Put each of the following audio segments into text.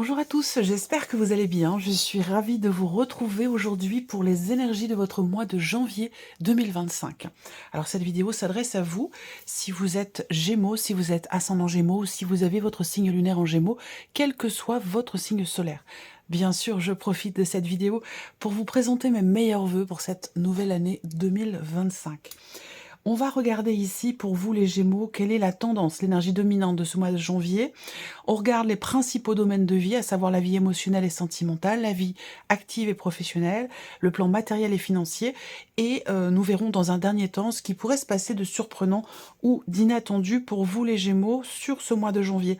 Bonjour à tous, j'espère que vous allez bien. Je suis ravie de vous retrouver aujourd'hui pour les énergies de votre mois de janvier 2025. Alors cette vidéo s'adresse à vous si vous êtes Gémeaux, si vous êtes ascendant Gémeaux ou si vous avez votre signe lunaire en Gémeaux, quel que soit votre signe solaire. Bien sûr, je profite de cette vidéo pour vous présenter mes meilleurs vœux pour cette nouvelle année 2025. On va regarder ici pour vous les Gémeaux, quelle est la tendance, l'énergie dominante de ce mois de janvier. On regarde les principaux domaines de vie, à savoir la vie émotionnelle et sentimentale, la vie active et professionnelle, le plan matériel et financier, et nous verrons dans un dernier temps ce qui pourrait se passer de surprenant ou d'inattendu pour vous les Gémeaux sur ce mois de janvier.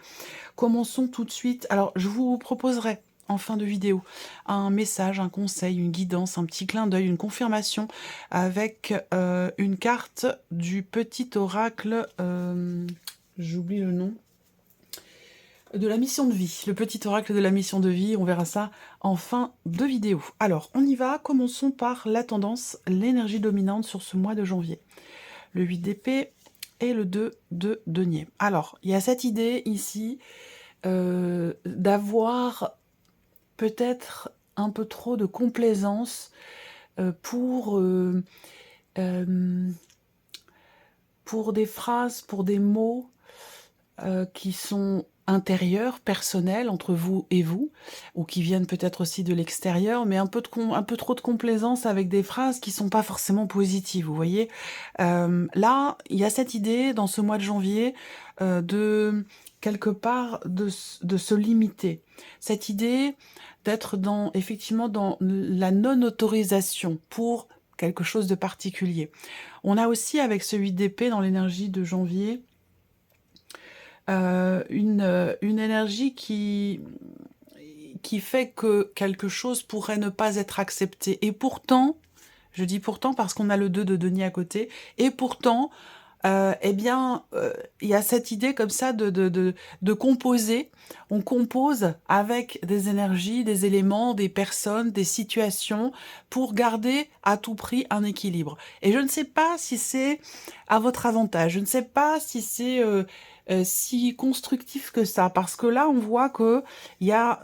Commençons tout de suite. Alors, je vous proposerai en fin de vidéo un message, un conseil, une guidance, un petit clin d'œil, une confirmation avec une carte du petit oracle, j'oublie le nom, de la mission de vie, le petit oracle de la mission de vie, on verra ça en fin de vidéo. Alors, on y va, commençons par la tendance, l'énergie dominante sur ce mois de janvier. Le 8 d'épée et le 2 de denier. Alors, il y a cette idée ici d'avoir peut-être un peu trop de complaisance pour des phrases, pour des mots qui sont intérieurs, personnels, entre vous et vous, ou qui viennent peut-être aussi de l'extérieur, mais un peu trop de complaisance avec des phrases qui sont pas forcément positives, vous voyez. Là, il y a cette idée, dans ce mois de janvier, de quelque part de se limiter. Cette idée d'être effectivement dans la non-autorisation pour quelque chose de particulier. On a aussi, avec ce 8 d'épée dans l'énergie de janvier, une énergie qui fait que quelque chose pourrait ne pas être accepté. Et pourtant, je dis pourtant parce qu'on a le 2 de denier à côté, et pourtant, eh bien, il y a cette idée comme ça de composer. On compose avec des énergies, des éléments, des personnes, des situations, pour garder à tout prix un équilibre. Et je ne sais pas si c'est à votre avantage, je ne sais pas si c'est si constructif que ça, parce que là, on voit que il y a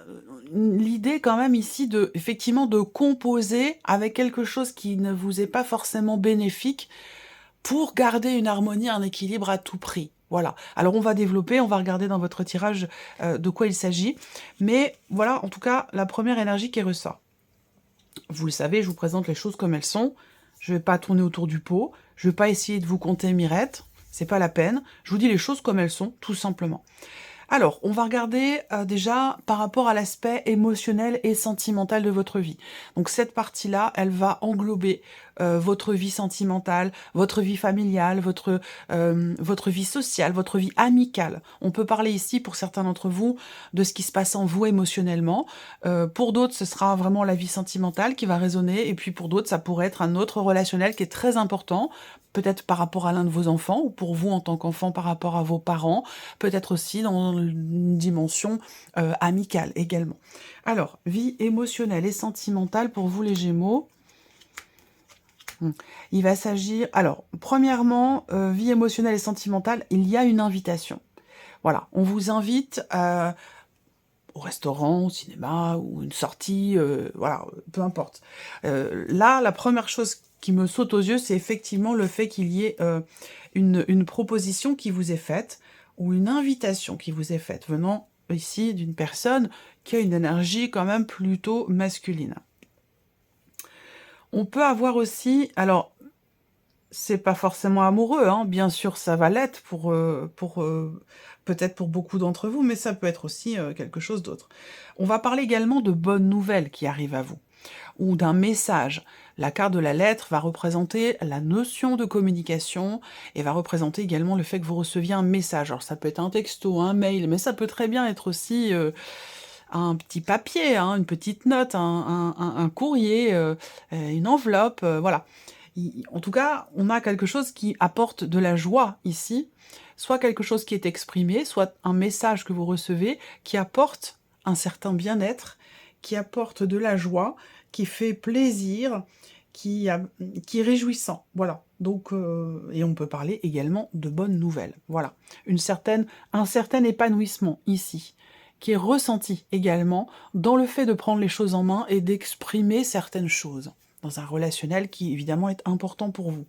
l'idée quand même ici effectivement, de composer avec quelque chose qui ne vous est pas forcément bénéfique, pour garder une harmonie, un équilibre à tout prix. Voilà. Alors on va développer, on va regarder dans votre tirage de quoi il s'agit. Mais voilà, en tout cas, la première énergie qui ressort. Vous le savez, je vous présente les choses comme elles sont. Je ne vais pas tourner autour du pot. Je ne vais pas essayer de vous compter mirettes. C'est pas la peine. Je vous dis les choses comme elles sont, tout simplement. Alors, on va regarder déjà par rapport à l'aspect émotionnel et sentimental de votre vie. Donc cette partie-là, elle va englober votre vie sentimentale, votre vie familiale, votre vie sociale, votre vie amicale. On peut parler ici, pour certains d'entre vous, de ce qui se passe en vous émotionnellement. Pour d'autres, ce sera vraiment la vie sentimentale qui va résonner. Et puis pour d'autres, ça pourrait être un autre relationnel qui est très important, peut-être par rapport à l'un de vos enfants, ou pour vous en tant qu'enfant par rapport à vos parents, peut-être aussi dans une dimension amicale également. Alors, vie émotionnelle et sentimentale pour vous les Gémeaux. Il va s'agir... Alors, premièrement, vie émotionnelle et sentimentale, il y a une invitation. Voilà, on vous invite au restaurant, au cinéma, ou une sortie, voilà, peu importe. Là, la première chose qui me saute aux yeux, c'est effectivement le fait qu'il y ait une proposition qui vous est faite, ou une invitation qui vous est faite, venant ici d'une personne qui a une énergie quand même plutôt masculine. On peut avoir aussi, alors, c'est pas forcément amoureux, hein, bien sûr ça va l'être peut-être pour beaucoup d'entre vous, mais ça peut être aussi quelque chose d'autre. On va parler également de bonnes nouvelles qui arrivent à vous, ou d'un message. La carte de la lettre va représenter la notion de communication, et va représenter également le fait que vous receviez un message. Alors ça peut être un texto, un mail, mais ça peut très bien être aussi un petit papier, hein, une petite note, un courrier, une enveloppe, voilà. En tout cas, on a quelque chose qui apporte de la joie ici, soit quelque chose qui est exprimé, soit un message que vous recevez qui apporte un certain bien-être, qui apporte de la joie, qui fait plaisir, qui est réjouissant. Voilà. Donc, et on peut parler également de bonnes nouvelles. Voilà. Un certain épanouissement ici, qui est ressenti également dans le fait de prendre les choses en main et d'exprimer certaines choses dans un relationnel qui évidemment est important pour vous.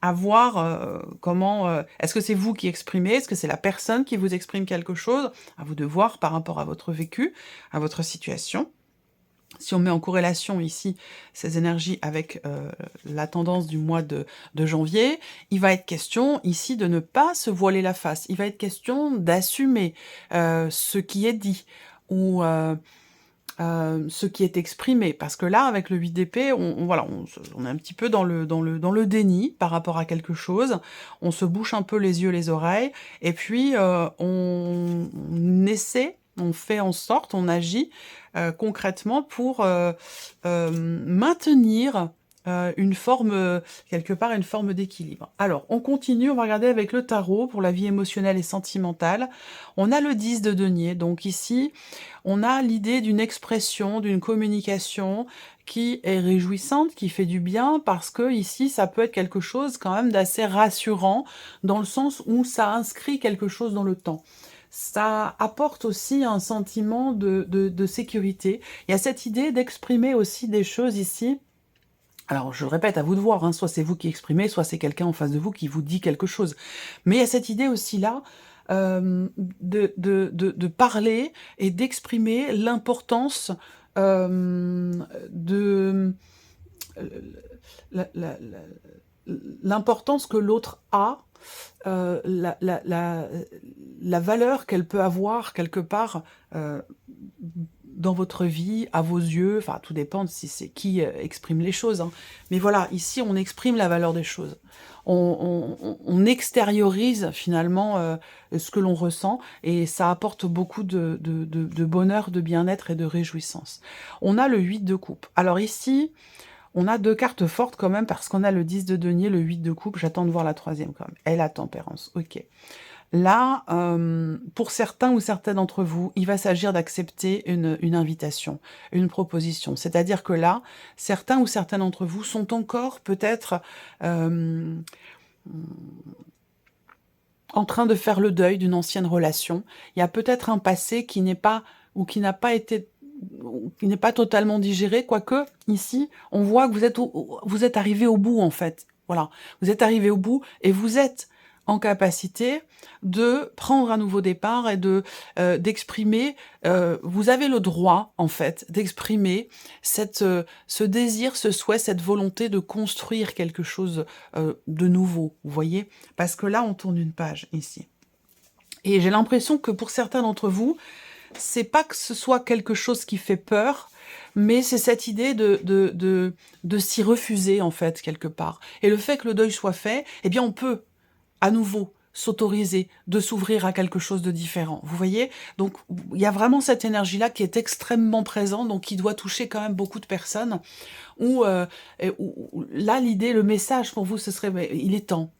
À voir comment... est-ce que c'est vous qui exprimez? Est-ce que c'est la personne qui vous exprime quelque chose? À vous de voir par rapport à votre vécu, à votre situation. Si on met en corrélation ici ces énergies avec la tendance du mois de janvier, il va être question ici de ne pas se voiler la face. Il va être question d'assumer ce qui est dit ou ce qui est exprimé. Parce que là, avec le 8 d'épée, voilà, on est un petit peu dans le déni par rapport à quelque chose. On se bouche un peu les yeux, les oreilles. Et puis, on essaie, on fait en sorte, on agit concrètement pour maintenir une forme, quelque part, une forme d'équilibre. Alors, on continue, on va regarder avec le tarot pour la vie émotionnelle et sentimentale. On a le 10 de denier, donc ici, on a l'idée d'une expression, d'une communication qui est réjouissante, qui fait du bien, parce que ici, ça peut être quelque chose quand même d'assez rassurant, dans le sens où ça inscrit quelque chose dans le temps. Ça apporte aussi un sentiment de sécurité. Il y a cette idée d'exprimer aussi des choses ici. Alors, je répète, à vous de voir, hein, soit c'est vous qui exprimez, soit c'est quelqu'un en face de vous qui vous dit quelque chose. Mais il y a cette idée aussi là de parler et d'exprimer l'importance de la- la- la- l'importance que l'autre a, la valeur qu'elle peut avoir quelque part dans votre vie, à vos yeux, enfin tout dépend de si c'est qui exprime les choses. Hein. Mais voilà, ici on exprime la valeur des choses. On extériorise finalement ce que l'on ressent et ça apporte beaucoup de bonheur, de bien-être et de réjouissance. On a le 8 de coupe. Alors ici, on a deux cartes fortes quand même parce qu'on a le 10 de denier, le 8 de coupe. J'attends de voir la troisième quand même. Et la tempérance, ok. Là, pour certains ou certaines d'entre vous, il va s'agir d'accepter une invitation, une proposition. C'est-à-dire que là, certains ou certaines d'entre vous sont encore peut-être en train de faire le deuil d'une ancienne relation. Il y a peut-être un passé qui n'est pas ou qui n'a pas été qui n'est pas totalement digéré, quoique ici, on voit que vous êtes arrivé au bout en fait. Voilà, vous êtes arrivé au bout et vous êtes en capacité de prendre un nouveau départ et de d'exprimer. Vous avez le droit en fait d'exprimer ce désir, ce souhait, cette volonté de construire quelque chose de nouveau. Vous voyez, parce que là, on tourne une page ici. Et j'ai l'impression que pour certains d'entre vous, c'est pas que ce soit quelque chose qui fait peur, mais c'est cette idée de s'y refuser, en fait, quelque part. Et le fait que le deuil soit fait, eh bien, on peut, à nouveau, s'autoriser de s'ouvrir à quelque chose de différent. Vous voyez? Donc, il y a vraiment cette énergie-là qui est extrêmement présente, donc qui doit toucher quand même beaucoup de personnes. Là, l'idée, le message pour vous, ce serait, mais il est temps.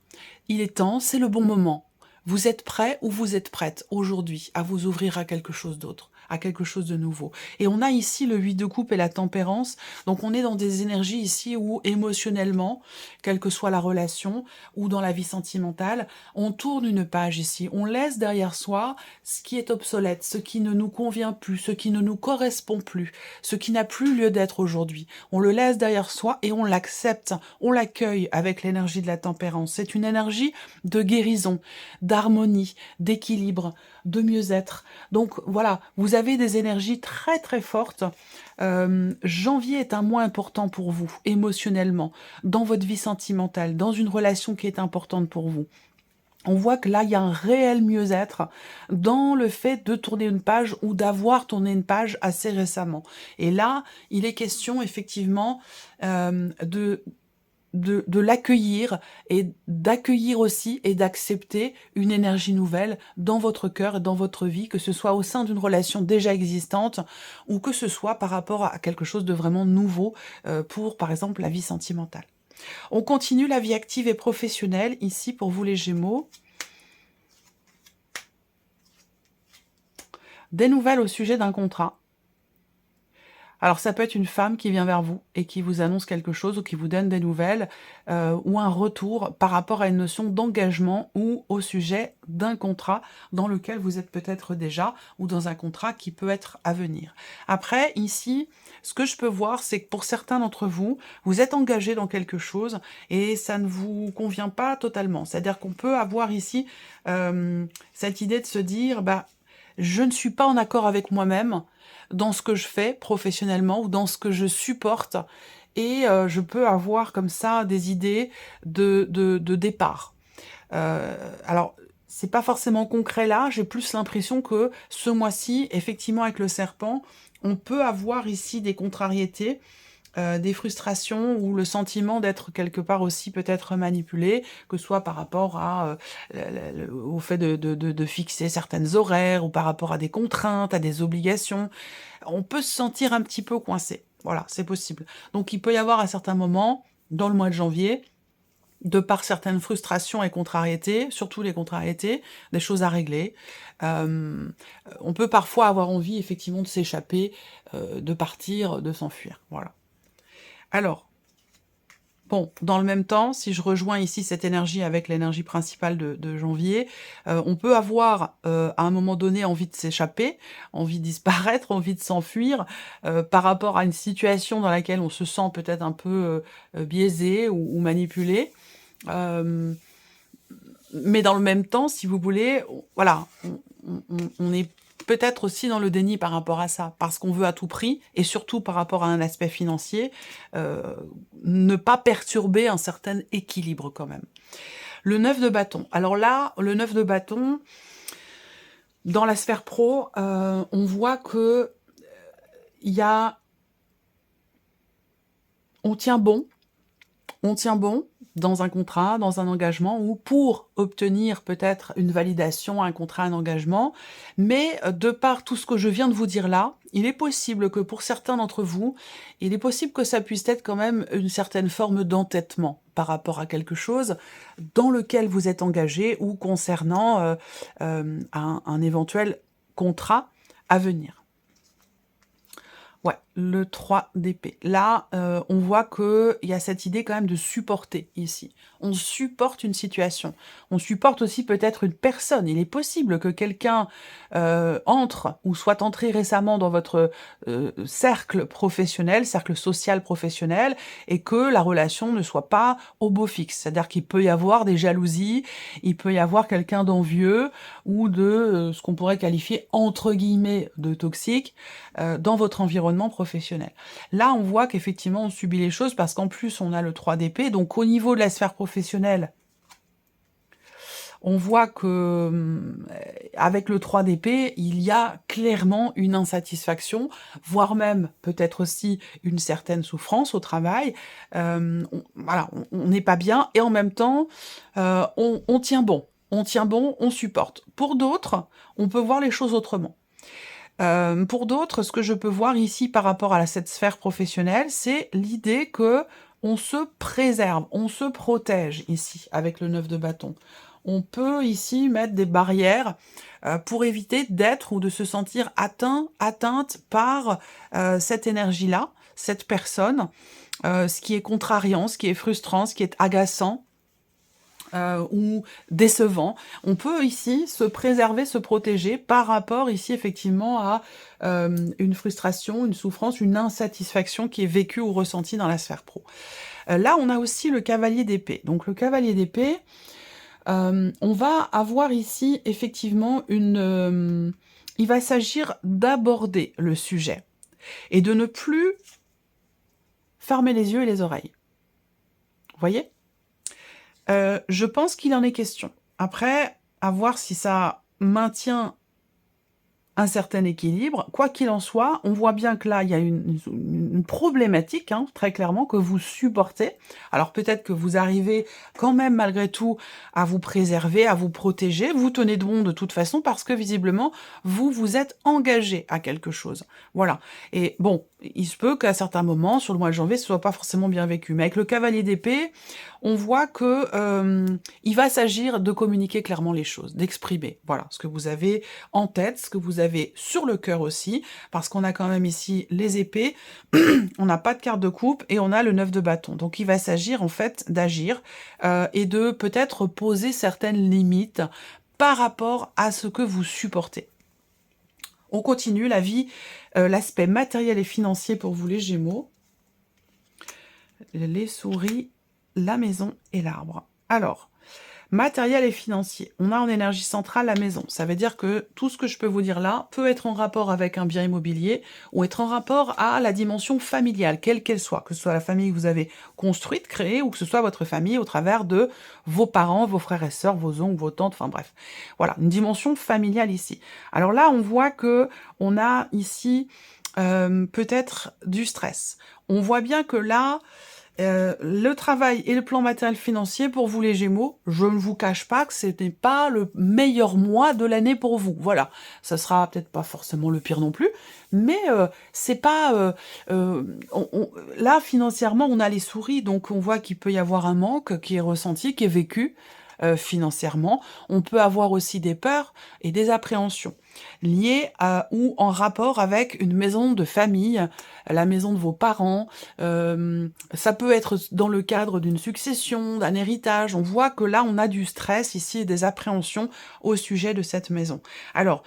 Il est temps, c'est le bon moment. Vous êtes prêt ou vous êtes prête aujourd'hui à vous ouvrir à quelque chose d'autre, à quelque chose de nouveau. Et on a ici le 8 de coupe et la tempérance. Donc on est dans des énergies ici où émotionnellement, quelle que soit la relation ou dans la vie sentimentale, on tourne une page ici. On laisse derrière soi ce qui est obsolète, ce qui ne nous convient plus, ce qui ne nous correspond plus, ce qui n'a plus lieu d'être aujourd'hui. On le laisse derrière soi et on l'accepte, on l'accueille avec l'énergie de la tempérance. C'est une énergie de guérison, d'harmonie, d'équilibre, de mieux-être. Donc voilà, vous avez des énergies très très fortes. Janvier est un mois important pour vous, émotionnellement, dans votre vie sentimentale, dans une relation qui est importante pour vous. On voit que là, il y a un réel mieux-être dans le fait de tourner une page ou d'avoir tourné une page assez récemment. Et là, il est question effectivement de l'accueillir et d'accueillir aussi et d'accepter une énergie nouvelle dans votre cœur et dans votre vie, que ce soit au sein d'une relation déjà existante ou que ce soit par rapport à quelque chose de vraiment nouveau pour, par exemple, la vie sentimentale. On continue la vie active et professionnelle, ici pour vous les Gémeaux. Des nouvelles au sujet d'un contrat. Alors ça peut être une femme qui vient vers vous et qui vous annonce quelque chose ou qui vous donne des nouvelles, ou un retour par rapport à une notion d'engagement ou au sujet d'un contrat dans lequel vous êtes peut-être déjà ou dans un contrat qui peut être à venir. Après, ici, ce que je peux voir, c'est que pour certains d'entre vous, vous êtes engagés dans quelque chose et ça ne vous convient pas totalement. C'est-à-dire qu'on peut avoir ici cette idée de se dire, bah, je ne suis pas en accord avec moi-même dans ce que je fais professionnellement ou dans ce que je supporte et je peux avoir comme ça des idées de départ. Alors, c'est pas forcément concret là, j'ai plus l'impression que ce mois-ci, effectivement avec le serpent, on peut avoir ici des contrariétés, des frustrations ou le sentiment d'être quelque part aussi peut-être manipulé, que ce soit par rapport à, au fait de fixer certaines horaires ou par rapport à des contraintes, à des obligations. On peut se sentir un petit peu coincé. Voilà, c'est possible. Donc il peut y avoir à certains moments, dans le mois de janvier, de par certaines frustrations et contrariétés, surtout les contrariétés, des choses à régler. On peut parfois avoir envie effectivement de s'échapper, de partir, de s'enfuir. Voilà. Alors, bon, dans le même temps, si je rejoins ici cette énergie avec l'énergie principale de janvier, on peut avoir, à un moment donné, envie de s'échapper, envie de disparaître, envie de s'enfuir, par rapport à une situation dans laquelle on se sent peut-être un peu, biaisé ou manipulé. Mais dans le même temps, si vous voulez, voilà, on est peut-être aussi dans le déni par rapport à ça, parce qu'on veut à tout prix, et surtout par rapport à un aspect financier, ne pas perturber un certain équilibre quand même. Le 9 de bâton. Alors là, le 9 de bâton, dans la sphère pro, on voit que il y a... On tient bon dans un contrat, dans un engagement, ou pour obtenir peut-être une validation, un contrat, un engagement. Mais de par tout ce que je viens de vous dire là, il est possible que pour certains d'entre vous, il est possible que ça puisse être quand même une certaine forme d'entêtement par rapport à quelque chose dans lequel vous êtes engagé ou concernant un éventuel contrat à venir. Ouais, le 3 d'épée. Là, on voit qu'il y a cette idée quand même de supporter ici. On supporte une situation. On supporte aussi peut-être une personne. Il est possible que quelqu'un entre ou soit entré récemment dans votre cercle professionnel, cercle social professionnel, et que la relation ne soit pas au beau fixe. C'est-à-dire qu'il peut y avoir des jalousies, il peut y avoir quelqu'un d'envieux ou de ce qu'on pourrait qualifier entre guillemets de toxique dans votre environnement professionnel. Là, on voit qu'effectivement, on subit les choses parce qu'en plus, on a le 3 d'épée. Donc, au niveau de la sphère professionnelle, on voit que avec le 3 d'épée, il y a clairement une insatisfaction, voire même peut-être aussi une certaine souffrance au travail. Voilà, on n'est pas bien et en même temps, on tient bon. On tient bon, on supporte. Pour d'autres, on peut voir les choses autrement. Pour d'autres, ce que je peux voir ici par rapport à cette sphère professionnelle, c'est l'idée que on se préserve, on se protège ici avec le 9 de bâton. On peut ici mettre des barrières pour éviter d'être ou de se sentir atteinte par cette énergie-là, cette personne, ce qui est contrariant, ce qui est frustrant, ce qui est agaçant. Ou décevant. On peut ici se préserver, se protéger par rapport ici effectivement à une frustration, une souffrance, une insatisfaction qui est vécue ou ressentie dans la sphère pro. Là, on a aussi le cavalier d'épée. Donc le cavalier d'épée, on va avoir ici effectivement une... il va s'agir d'aborder le sujet et de ne plus fermer les yeux et les oreilles. Vous voyez ? Je pense qu'il en est question. Après, à voir si ça maintient un certain équilibre. Quoi qu'il en soit, on voit bien que là, il y a une problématique, hein, très clairement, que vous supportez. Alors peut-être que vous arrivez quand même, malgré tout, à vous préserver, à vous protéger. Vous tenez de bon de toute façon parce que, visiblement, vous vous êtes engagé à quelque chose. Voilà. Et bon, il se peut qu'à certains moments, sur le mois de janvier, ce soit pas forcément bien vécu. Mais avec le cavalier d'épée, on voit que il va s'agir de communiquer clairement les choses, d'exprimer, voilà, ce que vous avez en tête, ce que vous avez sur le cœur aussi, parce qu'on a quand même ici les épées, on n'a pas de carte de coupe et on a le 9 de bâton. Donc il va s'agir en fait d'agir et de peut-être poser certaines limites par rapport à ce que vous supportez. On continue la vie, l'aspect matériel et financier pour vous les Gémeaux. Les souris, la maison et l'arbre. Alors, matériel et financier. On a en énergie centrale la maison. Ça veut dire que tout ce que je peux vous dire là peut être en rapport avec un bien immobilier ou être en rapport à la dimension familiale, quelle qu'elle soit. Que ce soit la famille que vous avez construite, créée, ou que ce soit votre famille au travers de vos parents, vos frères et sœurs, vos oncles, vos tantes, enfin bref. Voilà, une dimension familiale ici. Alors là, on voit que on a ici peut-être du stress. On voit bien que là, le travail et le plan matériel financier pour vous les Gémeaux, je ne vous cache pas que ce n'est pas le meilleur mois de l'année pour vous. Voilà, ça sera peut-être pas forcément le pire non plus, mais c'est pas là financièrement on a les souris, donc on voit qu'il peut y avoir un manque qui est ressenti, qui est vécu financièrement. On peut avoir aussi des peurs et des appréhensions liées à, ou en rapport avec une maison de famille, la maison de vos parents. Ça peut être dans le cadre d'une succession, d'un héritage. On voit que là, on a du stress ici et des appréhensions au sujet de cette maison. Alors,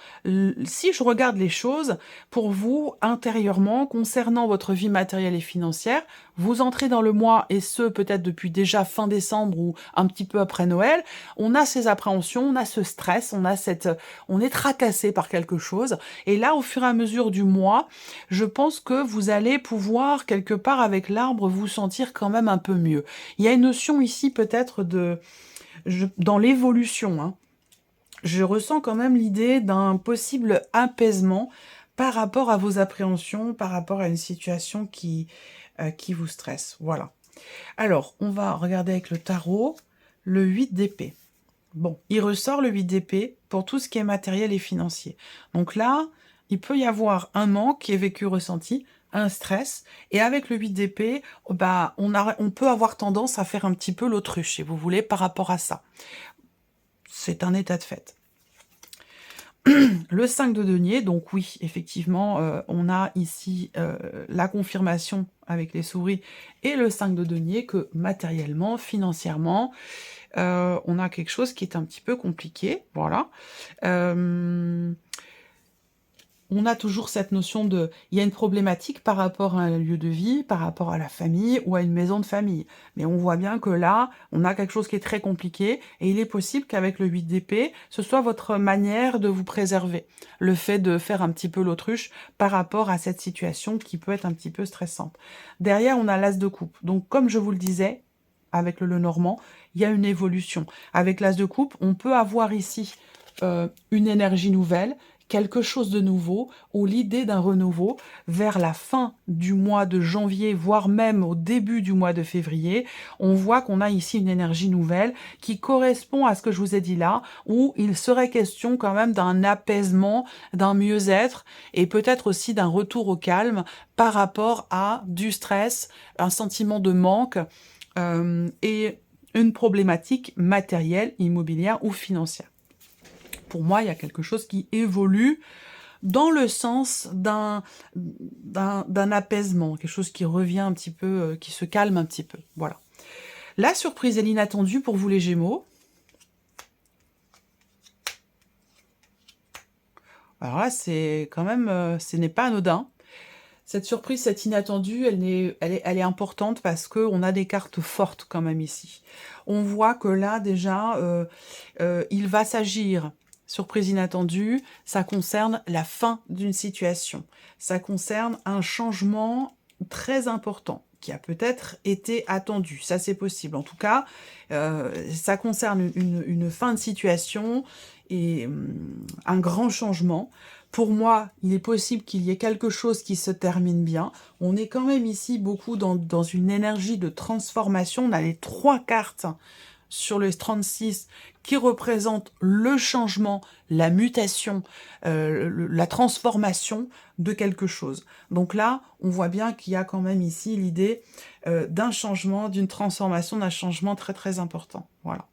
si je regarde les choses, pour vous, intérieurement, concernant votre vie matérielle et financière, vous entrez dans le mois, et ce, peut-être depuis déjà fin décembre ou un petit peu après Noël, on a ces appréhensions, on a ce stress, on est tracassé par quelque chose. Et là, au fur et à mesure du mois, je pense que vous allez pouvoir, quelque part avec l'arbre, vous sentir quand même un peu mieux. Il y a une notion ici peut-être dans l'évolution, hein. Je ressens quand même l'idée d'un possible apaisement par rapport à vos appréhensions, par rapport à une situation qui vous stresse. Voilà. Alors, on va regarder avec le tarot le 8 d'épée. Bon, il ressort le 8 d'épée pour tout ce qui est matériel et financier. Donc là, il peut y avoir un manque qui est vécu, ressenti, un stress, et avec le 8 d'épée, bah, on peut avoir tendance à faire un petit peu l'autruche, si vous voulez, par rapport à ça. C'est un état de fait. Le 5 de denier, donc oui, effectivement, on a ici la confirmation avec les souris et le 5 de denier que matériellement, financièrement, on a quelque chose qui est un petit peu compliqué, voilà. On a toujours cette notion de... Il y a une problématique par rapport à un lieu de vie, par rapport à la famille ou à une maison de famille. Mais on voit bien que là, on a quelque chose qui est très compliqué et il est possible qu'avec le 8 d'épée, ce soit votre manière de vous préserver. Le fait de faire un petit peu l'autruche par rapport à cette situation qui peut être un petit peu stressante. Derrière, on a l'as de coupe. Donc, comme je vous le disais, avec le Lenormand, il y a une évolution. Avec l'as de coupe, on peut avoir ici une énergie nouvelle, quelque chose de nouveau, ou l'idée d'un renouveau vers la fin du mois de janvier, voire même au début du mois de février. On voit qu'on a ici une énergie nouvelle qui correspond à ce que je vous ai dit là, où il serait question quand même d'un apaisement, d'un mieux-être, et peut-être aussi d'un retour au calme par rapport à du stress, un sentiment de manque, et une problématique matérielle, immobilière ou financière. Pour moi, il y a quelque chose qui évolue dans le sens d'un apaisement, quelque chose qui revient un petit peu, qui se calme un petit peu. Voilà. La surprise et l'inattendu pour vous les Gémeaux. Alors là, c'est quand même, ce n'est pas anodin. Cette surprise, cette inattendue, elle est importante parce qu'on a des cartes fortes quand même ici. On voit que là, déjà, il va s'agir... Surprise inattendue, ça concerne la fin d'une situation. Ça concerne un changement très important qui a peut-être été attendu. Ça, c'est possible. En tout cas, ça concerne une fin de situation et un grand changement. Pour moi, il est possible qu'il y ait quelque chose qui se termine bien. On est quand même ici beaucoup dans une énergie de transformation. On a les 3 cartes sur les 36 qui représente le changement, la mutation, la transformation de quelque chose. Donc là, on voit bien qu'il y a quand même ici l'idée d'un changement, d'une transformation, d'un changement très très important. Voilà.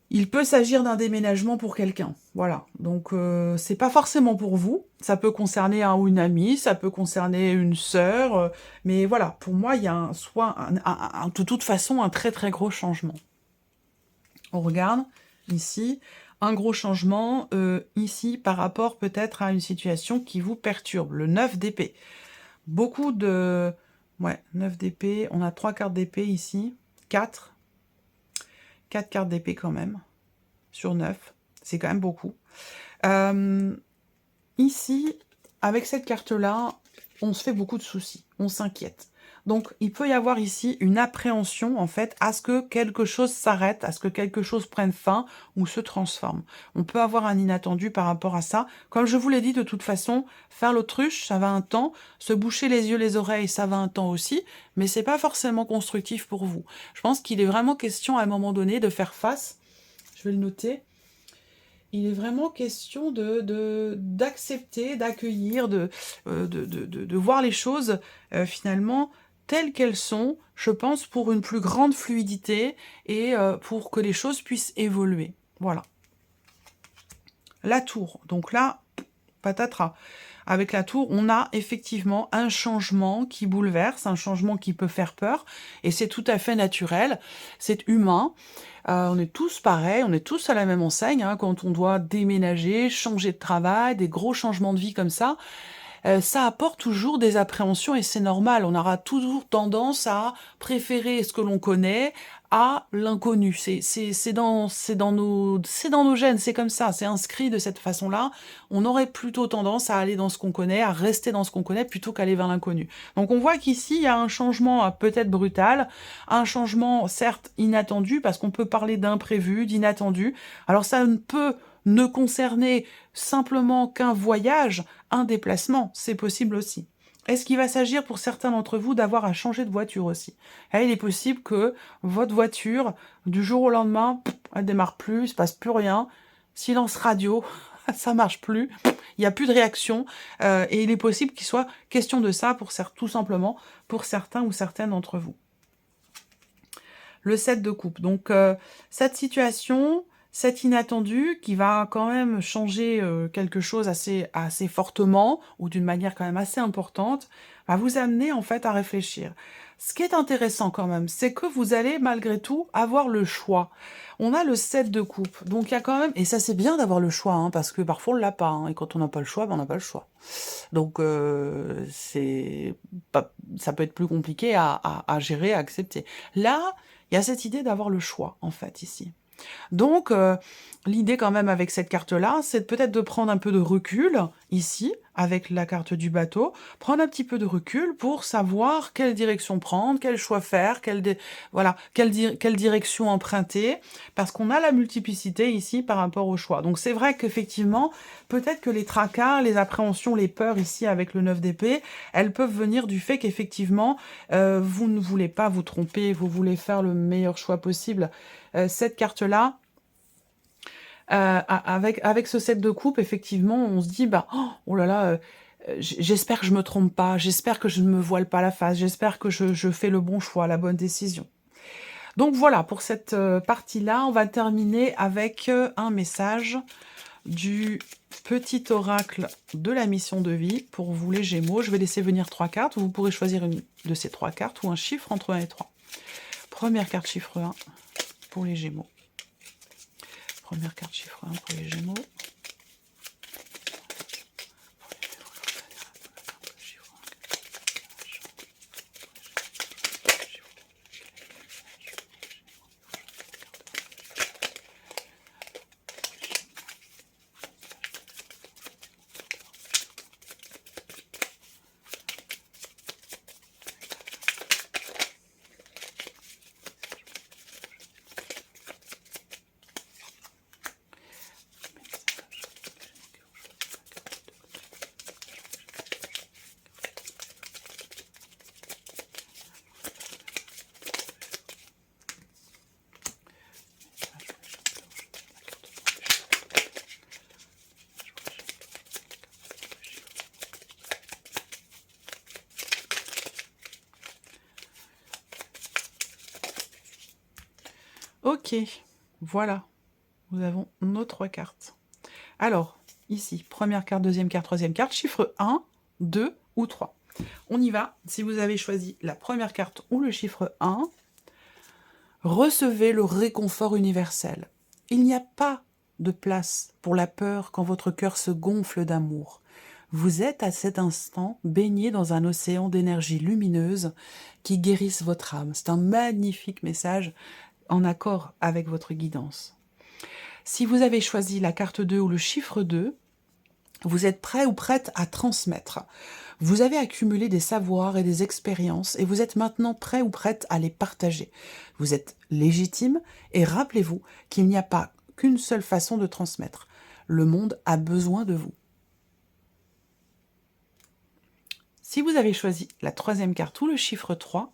Il peut s'agir d'un déménagement pour quelqu'un, voilà. Donc c'est pas forcément pour vous, ça peut concerner un ou une amie, ça peut concerner une sœur, mais voilà, pour moi il y a de toute façon un très très gros changement. On regarde ici, un gros changement ici par rapport peut-être à une situation qui vous perturbe, le 9 d'épée. Beaucoup de... Ouais, 9 d'épée, on a 3 cartes d'épée ici, 4 cartes d'épée quand même, sur 9, c'est quand même beaucoup. Ici, avec cette carte-là, on se fait beaucoup de soucis, on s'inquiète. Donc, il peut y avoir ici une appréhension, en fait, à ce que quelque chose s'arrête, à ce que quelque chose prenne fin ou se transforme. On peut avoir un inattendu par rapport à ça. Comme je vous l'ai dit, de toute façon, faire l'autruche, ça va un temps. Se boucher les yeux, les oreilles, ça va un temps aussi. Mais c'est pas forcément constructif pour vous. Je pense qu'il est vraiment question, à un moment donné, de faire face. Je vais le noter. Il est vraiment question d'accepter, d'accueillir, de voir les choses finalement telles qu'elles sont, je pense, pour une plus grande fluidité et pour que les choses puissent évoluer. Voilà. La tour. Donc là, patatras. Avec la tour, on a effectivement un changement qui bouleverse, un changement qui peut faire peur, et c'est tout à fait naturel, c'est humain. On est tous pareils, on est tous à la même enseigne, hein, quand on doit déménager, changer de travail, des gros changements de vie comme ça apporte toujours des appréhensions et c'est normal. On aura toujours tendance à préférer ce que l'on connaît à l'inconnu. C'est dans nos gènes, c'est comme ça, c'est inscrit de cette façon-là. On aurait plutôt tendance à aller dans ce qu'on connaît, à rester dans ce qu'on connaît plutôt qu'aller vers l'inconnu. Donc on voit qu'ici, il y a un changement peut-être brutal, un changement certes inattendu, parce qu'on peut parler d'imprévu, d'inattendu. Alors ça ne peut ne concerner simplement qu'un voyage, un déplacement, c'est possible aussi. Est-ce qu'il va s'agir pour certains d'entre vous d'avoir à changer de voiture aussi? Il est possible que votre voiture, du jour au lendemain, elle démarre plus, il se passe plus rien, silence radio, ça marche plus, il n'y a plus de réaction, et il est possible qu'il soit question de ça, tout simplement, pour certains ou certaines d'entre vous. Le 7 de coupe. Donc, cette situation, cet inattendu qui va quand même changer quelque chose assez fortement ou d'une manière quand même assez importante, va vous amener en fait à réfléchir. Ce qui est intéressant quand même, c'est que vous allez malgré tout avoir le choix. On a le 7 de coupe, donc il y a quand même, et ça c'est bien d'avoir le choix, hein, parce que parfois on l'a pas, hein, et quand on n'a pas le choix, ben, on n'a pas le choix. Donc ça peut être plus compliqué à gérer, à accepter. Là, il y a cette idée d'avoir le choix, en fait, ici. Donc, l'idée quand même avec cette carte-là, c'est peut-être de prendre un peu de recul, ici, avec la carte du bateau, prendre un petit peu de recul pour savoir quelle direction prendre, quel choix faire, quelle direction emprunter, parce qu'on a la multiplicité ici par rapport au choix. Donc c'est vrai qu'effectivement, peut-être que les tracas, les appréhensions, les peurs ici avec le 9 d'épée, elles peuvent venir du fait qu'effectivement, vous ne voulez pas vous tromper, vous voulez faire le meilleur choix possible. Cette carte-là, avec ce 7 de coupe, effectivement, on se dit, bah, oh là là, j'espère que je me trompe pas, j'espère que je ne me voile pas la face, j'espère que je fais le bon choix, la bonne décision. Donc voilà, pour cette partie-là, on va terminer avec un message du petit oracle de la mission de vie pour vous les Gémeaux. Je vais laisser venir 3 cartes, vous pourrez choisir une de ces 3 cartes ou un chiffre entre 1 et 3. Première carte chiffre 1 pour les Gémeaux. Première carte chiffre 1 pour les Gémeaux. Ok, voilà, nous avons nos 3 cartes. Alors, ici, première carte, deuxième carte, troisième carte, chiffre 1, 2 ou 3. On y va. Si vous avez choisi la première carte ou le chiffre 1, recevez le réconfort universel. Il n'y a pas de place pour la peur quand votre cœur se gonfle d'amour. Vous êtes à cet instant baigné dans un océan d'énergie lumineuse qui guérisse votre âme. C'est un magnifique message en accord avec votre guidance. Si vous avez choisi la carte 2 ou le chiffre 2, vous êtes prêt ou prête à transmettre. Vous avez accumulé des savoirs et des expériences et vous êtes maintenant prêt ou prête à les partager. Vous êtes légitime et rappelez-vous qu'il n'y a pas qu'une seule façon de transmettre. Le monde a besoin de vous. Si vous avez choisi la troisième carte ou le chiffre 3,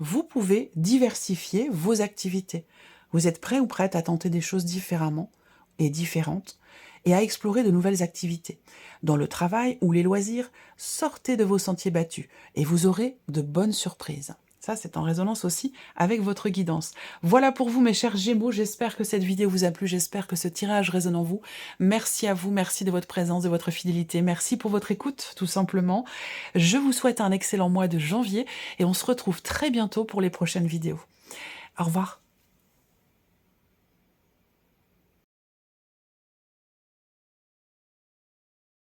vous pouvez diversifier vos activités. Vous êtes prêt ou prête à tenter des choses différemment et différentes et à explorer de nouvelles activités. Dans le travail ou les loisirs, sortez de vos sentiers battus et vous aurez de bonnes surprises. Ça, c'est en résonance aussi avec votre guidance. Voilà pour vous, mes chers Gémeaux. J'espère que cette vidéo vous a plu. J'espère que ce tirage résonne en vous. Merci à vous. Merci de votre présence, de votre fidélité. Merci pour votre écoute, tout simplement. Je vous souhaite un excellent mois de janvier et on se retrouve très bientôt pour les prochaines vidéos. Au revoir.